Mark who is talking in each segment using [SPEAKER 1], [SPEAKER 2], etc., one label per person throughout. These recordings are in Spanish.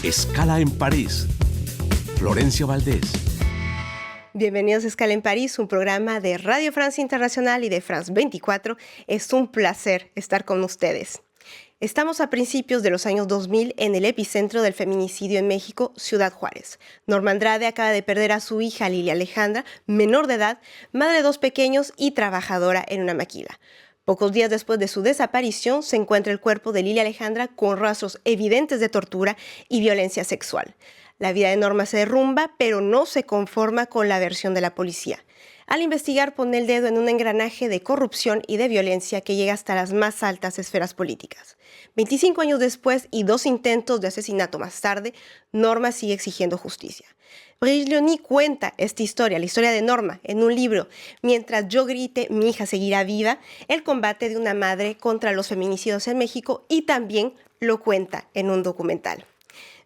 [SPEAKER 1] Escala en París. Florencia Valdés.
[SPEAKER 2] Bienvenidos a Escala en París, un programa de Radio Francia Internacional y de France 24. Es un placer estar con ustedes. Estamos a principios de los años 2000 en el epicentro del feminicidio en México, Ciudad Juárez. Norma Andrade acaba de perder a su hija Lilia Alejandra, menor de edad, madre de 2 pequeños y trabajadora en una maquila. Pocos días después de su desaparición se encuentra el cuerpo de Lilia Alejandra con rastros evidentes de tortura y violencia sexual. La vida de Norma se derrumba, pero no se conforma con la versión de la policía. Al investigar, pone el dedo en un engranaje de corrupción y de violencia que llega hasta las más altas esferas políticas. 25 años después y 2 intentos de asesinato más tarde, Norma sigue exigiendo justicia. Brigitte Leonie cuenta esta historia, la historia de Norma, en un libro, Mientras yo grite, mi hija seguirá viva, el combate de una madre contra los feminicidios en México, y también lo cuenta en un documental.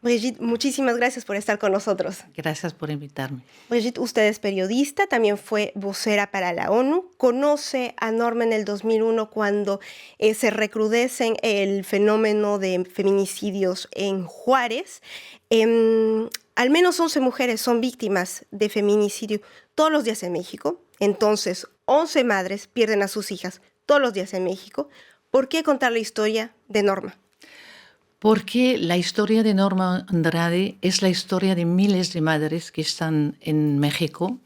[SPEAKER 2] Brigitte, muchísimas gracias por estar con nosotros.
[SPEAKER 3] Gracias por invitarme.
[SPEAKER 2] Brigitte, usted es periodista, también fue vocera para la ONU. Conoce a Norma en el 2001 cuando se recrudecen el fenómeno de feminicidios en Juárez. Al menos 11 mujeres son víctimas de feminicidio todos los días en México. Entonces, 11 madres pierden a sus hijas todos los días en México. ¿Por qué contar la historia de Norma?
[SPEAKER 3] Porque la historia de Norma Andrade es la historia de miles de madres que están en México,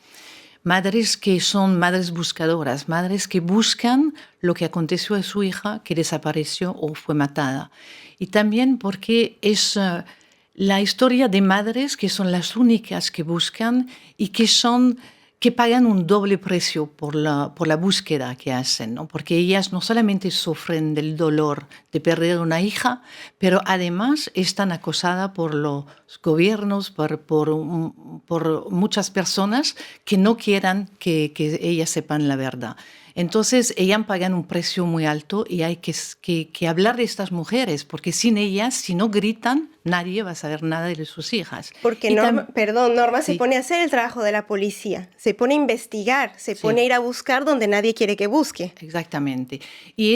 [SPEAKER 3] madres que son madres buscadoras, madres que buscan lo que aconteció a su hija que desapareció o fue matada. Y también porque es la historia de madres que son las únicas que buscan y que pagan un doble precio por la búsqueda que hacen, ¿no? Porque ellas no solamente sufren del dolor de perder una hija, pero además están acosadas por los gobiernos, por muchas personas que no quieran que ellas sepan la verdad. Entonces, ellas pagan un precio muy alto y hay que hablar de estas mujeres, porque sin ellas, si no gritan, nadie va a saber nada de sus hijas.
[SPEAKER 2] Porque Norma se pone a hacer el trabajo de la policía, se pone a investigar, se pone a ir a buscar donde nadie quiere que busque.
[SPEAKER 3] Exactamente. Y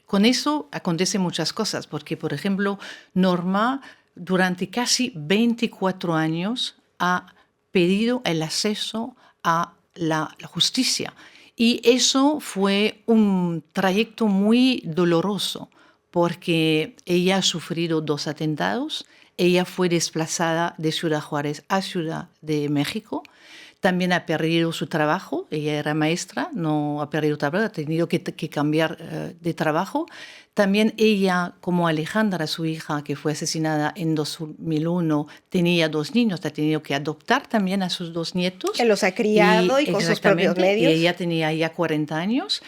[SPEAKER 3] con eso acontecen muchas cosas, porque, por ejemplo, Norma durante casi 24 años ha pedido el acceso a la justicia. Y eso fue un trayecto muy doloroso, porque ella ha sufrido 2 atentados, ella fue desplazada de Ciudad Juárez a Ciudad de México, también ha perdido su trabajo, ella era maestra, no ha perdido trabajo, ha tenido que cambiar de trabajo. También ella, como Alejandra, su hija, que fue asesinada en 2001, tenía 2 niños, ha tenido que adoptar también a sus 2 nietos.
[SPEAKER 2] Que los ha criado y con sus propios medios.
[SPEAKER 3] Y ella tenía ya 40 años.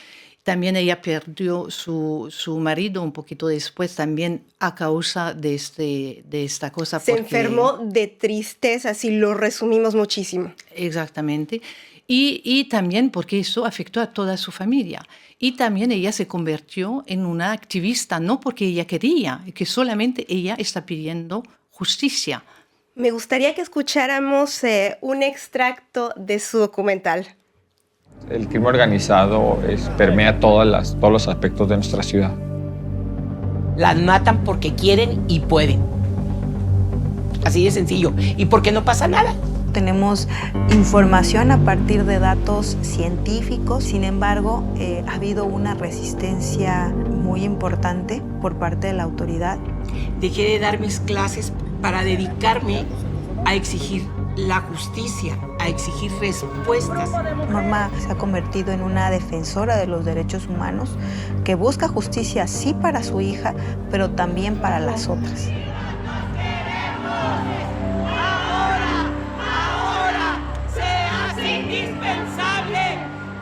[SPEAKER 3] También ella perdió su marido un poquito después, también a causa de esta cosa.
[SPEAKER 2] Se enfermó de tristeza, si lo resumimos muchísimo.
[SPEAKER 3] Exactamente. Y también porque eso afectó a toda su familia. Y también ella se convirtió en una activista, no porque ella quería, que solamente ella está pidiendo justicia.
[SPEAKER 2] Me gustaría que escucháramos un extracto de su documental.
[SPEAKER 4] El crimen organizado permea todos los aspectos de nuestra ciudad.
[SPEAKER 5] Las matan porque quieren y pueden. Así de sencillo. Y porque no pasa nada.
[SPEAKER 6] Tenemos información a partir de datos científicos, sin embargo, ha habido una resistencia muy importante por parte de la autoridad.
[SPEAKER 5] Dejé de dar mis clases para dedicarme a exigir la justicia, a exigir respuestas.
[SPEAKER 6] Norma se ha convertido en una defensora de los derechos humanos que busca justicia sí para su hija, pero también para las otras.
[SPEAKER 5] Ahora se hace indispensable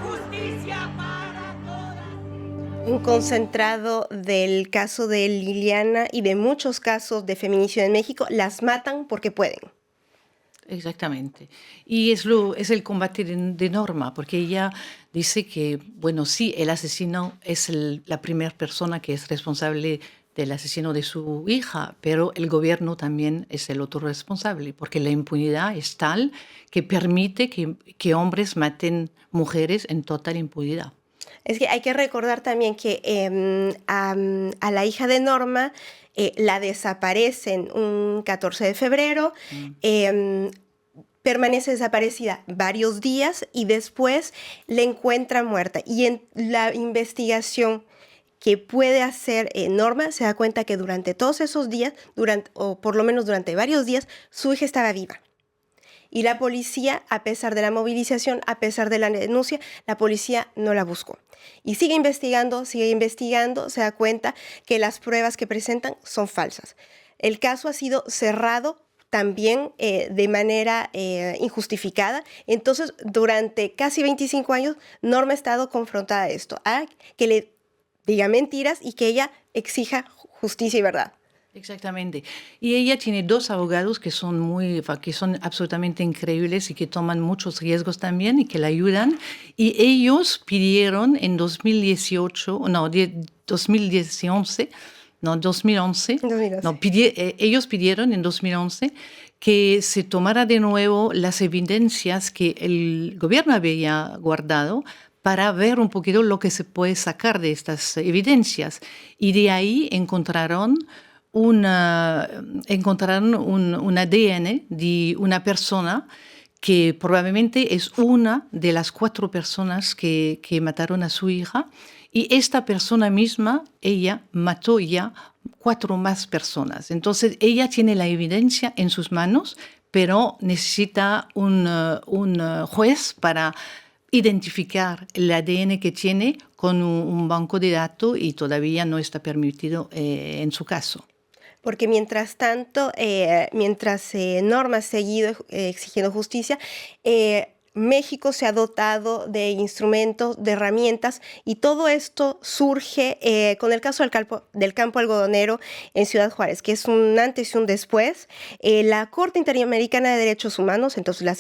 [SPEAKER 5] justicia para todas.
[SPEAKER 2] Un concentrado del caso de Liliana y de muchos casos de feminicidio en México. Las matan porque pueden.
[SPEAKER 3] Exactamente. Y es el combate de Norma, porque ella dice que, bueno, sí, el asesino es la primera persona que es responsable del asesino de su hija, pero el gobierno también es el otro responsable, porque la impunidad es tal que permite que hombres maten mujeres en total impunidad.
[SPEAKER 2] Es que hay que recordar también que a la hija de Norma la desaparecen un 14 de febrero, permanece desaparecida varios días y después la encuentran muerta. Y en la investigación que puede hacer Norma se da cuenta que durante todos esos días, o por lo menos durante varios días, su hija estaba viva. Y la policía, a pesar de la movilización, a pesar de la denuncia, la policía no la buscó. Y sigue investigando, se da cuenta que las pruebas que presentan son falsas. El caso ha sido cerrado también de manera injustificada. Entonces, durante casi 25 años, Norma ha estado confrontada a esto, a que le diga mentiras y que ella exija justicia y verdad.
[SPEAKER 3] Exactamente. Y ella tiene dos abogados que son absolutamente increíbles y que toman muchos riesgos también y que la ayudan. Y ellos pidieron en 2011, ellos pidieron en 2011 que se tomara de nuevo las evidencias que el gobierno había guardado para ver un poquito lo que se puede sacar de estas evidencias. Y de ahí encontraron un ADN de una persona que probablemente es una de las 4 personas que mataron a su hija. Y esta persona misma, ella mató ya 4 más personas. Entonces, ella tiene la evidencia en sus manos, pero necesita un juez para identificar el ADN que tiene con un banco de datos y todavía no está permitido en su caso.
[SPEAKER 2] Porque mientras tanto, Norma ha seguido exigiendo justicia, México se ha dotado de instrumentos, de herramientas, y todo esto surge con el caso del campo algodonero en Ciudad Juárez, que es un antes y un después. La Corte Interamericana de Derechos Humanos, entonces la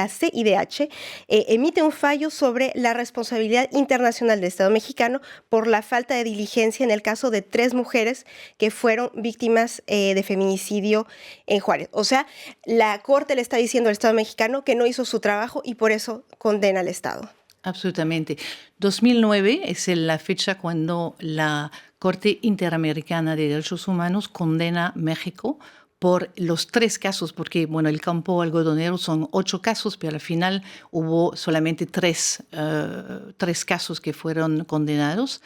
[SPEAKER 2] CIDH, emite un fallo sobre la responsabilidad internacional del Estado mexicano por la falta de diligencia en el caso de 3 mujeres que fueron víctimas de feminicidio en Juárez. O sea, la Corte le está diciendo al Estado mexicano que no hizo su trabajo y por eso condena al Estado.
[SPEAKER 3] Absolutamente. 2009 es la fecha cuando la Corte Interamericana de Derechos Humanos condena a México por los 3 casos, porque bueno, el campo algodonero son 8 casos, pero al final hubo solamente 3 casos que fueron condenados.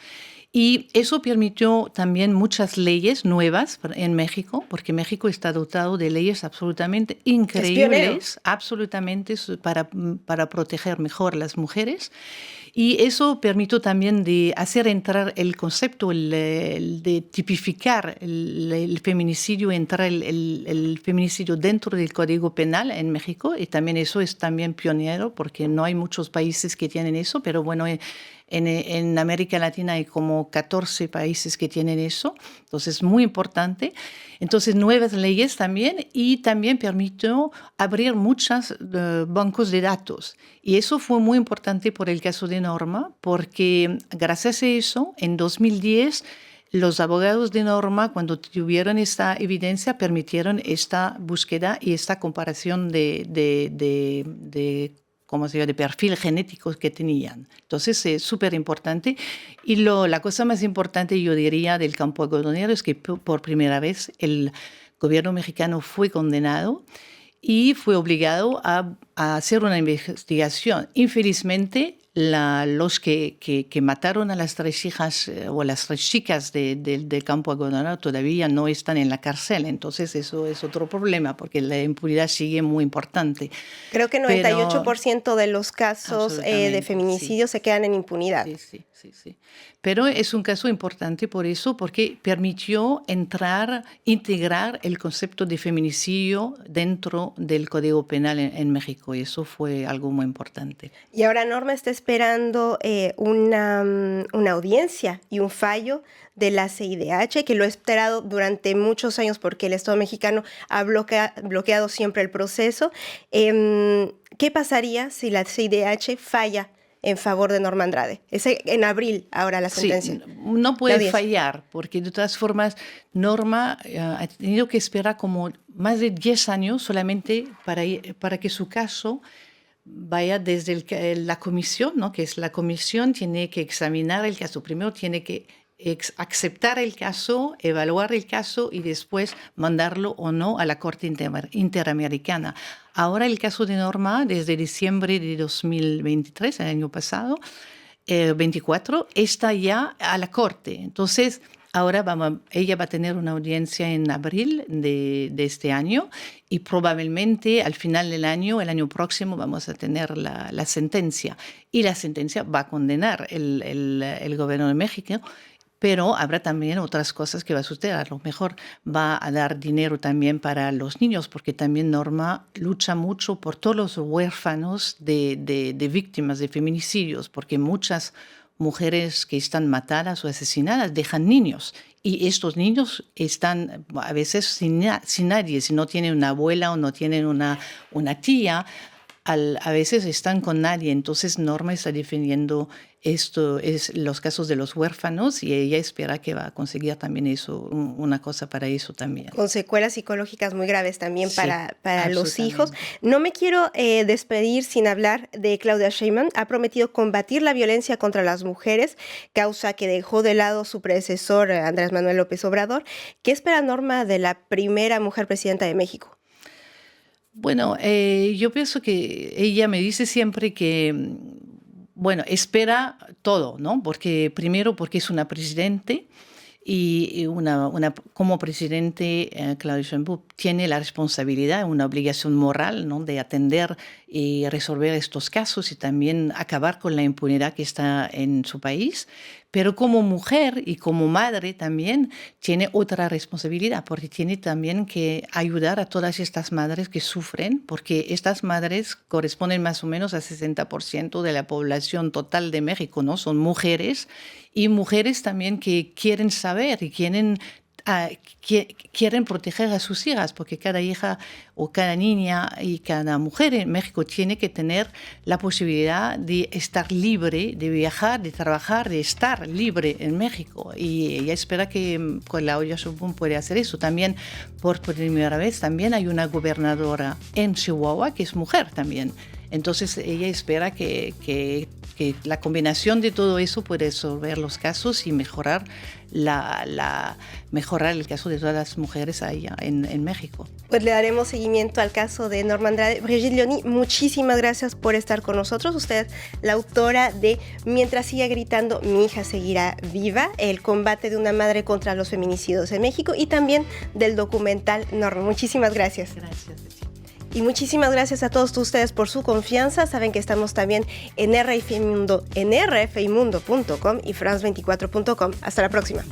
[SPEAKER 3] Y eso permitió también muchas leyes nuevas en México, porque México está dotado de leyes absolutamente increíbles, absolutamente para proteger mejor a las mujeres. Y eso permitió también de hacer entrar el concepto, de tipificar el feminicidio, entrar el feminicidio dentro del Código Penal en México. Y también eso es también pionero, porque no hay muchos países que tienen eso, pero bueno, en América Latina hay como 14 países que tienen eso, entonces muy importante. Entonces nuevas leyes también, y también permitió abrir muchos bancos de datos. Y eso fue muy importante por el caso de Norma, porque gracias a eso, en 2010, los abogados de Norma, cuando tuvieron esta evidencia, permitieron esta búsqueda y esta comparación de como se llama, de perfil genético que tenían. Entonces es súper importante. Y la cosa más importante, yo diría, del campo algodonero es que por primera vez el gobierno mexicano fue condenado y fue obligado a hacer una investigación. Infelizmente, los que mataron a las 3 hijas o las 3 chicas del campo algodonero todavía no están en la cárcel. Entonces eso es otro problema, porque la impunidad sigue muy importante.
[SPEAKER 2] Creo que 98% de los casos de feminicidio se quedan en impunidad.
[SPEAKER 3] Sí. Pero es un caso importante por eso, porque permitió integrar el concepto de feminicidio dentro del Código Penal en México, y eso fue algo muy importante.
[SPEAKER 2] Y ahora Norma está esperando una audiencia y un fallo de la CIDH, que lo ha esperado durante muchos años porque el Estado mexicano ha bloqueado siempre el proceso. ¿Qué pasaría si la CIDH falla en favor de Norma Andrade? Es en abril ahora la sentencia.
[SPEAKER 3] Sí, no puede fallar, porque de todas formas Norma ha tenido que esperar como más de 10 años solamente para que su caso vaya desde la comisión, ¿no? Que es la comisión, tiene que examinar el caso. Primero tiene que aceptar el caso, evaluar el caso y después mandarlo o no a la Corte Interamericana. Ahora el caso de Norma, desde diciembre de 2023, el año pasado, 24, está ya a la Corte. Entonces, ahora ella va a tener una audiencia en abril de este año y probablemente al final del año, el año próximo, vamos a tener la sentencia. Y la sentencia va a condenar el gobierno de México, pero habrá también otras cosas que va a suceder. A lo mejor va a dar dinero también para los niños, porque también Norma lucha mucho por todos los huérfanos de víctimas de feminicidios, porque muchas mujeres que están matadas o asesinadas dejan niños. Y estos niños están a veces sin nadie. Si no tienen una abuela o no tienen una tía, a veces están con nadie. Entonces Norma está defendiendo los casos de los huérfanos y ella espera que va a conseguir también eso, una cosa para eso también.
[SPEAKER 2] Con secuelas psicológicas muy graves también
[SPEAKER 3] Sí,
[SPEAKER 2] para los hijos. No me quiero despedir sin hablar de Claudia Sheinbaum. Ha prometido combatir la violencia contra las mujeres, causa que dejó de lado su predecesor Andrés Manuel López Obrador. ¿Qué espera Norma de la primera mujer presidenta de México?
[SPEAKER 3] Bueno, yo pienso que ella me dice siempre que, bueno, espera todo, ¿no? Porque es una presidente y como presidente, Claudia Sheinbaum tiene la responsabilidad, una obligación moral, ¿no? De atender y resolver estos casos y también acabar con la impunidad que está en su país. Pero como mujer y como madre también tiene otra responsabilidad, porque tiene también que ayudar a todas estas madres que sufren, porque estas madres corresponden más o menos al 60% de la población total de México, ¿no? Son mujeres y mujeres también que quieren saber y quieren proteger a sus hijas, porque cada hija o cada niña y cada mujer en México tiene que tener la posibilidad de estar libre, de viajar, de trabajar, de estar libre en México. Y ella espera que Claudia Sheinbaum pueda hacer eso. También, por primera vez, también hay una gobernadora en Chihuahua que es mujer también. Entonces ella espera que la combinación de todo eso puede resolver los casos y mejorar mejorar el caso de todas las mujeres allá en México.
[SPEAKER 2] Pues le daremos seguimiento al caso de Norma Andrade. Brigitte Leoni, muchísimas gracias por estar con nosotros. Usted es la autora de Mientras siga gritando, mi hija seguirá viva, el combate de una madre contra los feminicidios en México, y también del documental Norma. Muchísimas gracias.
[SPEAKER 3] Gracias.
[SPEAKER 2] Y muchísimas gracias a todos ustedes por su confianza. Saben que estamos también en RFI Mundo, en rfimundo.com y france24.com. Hasta la próxima.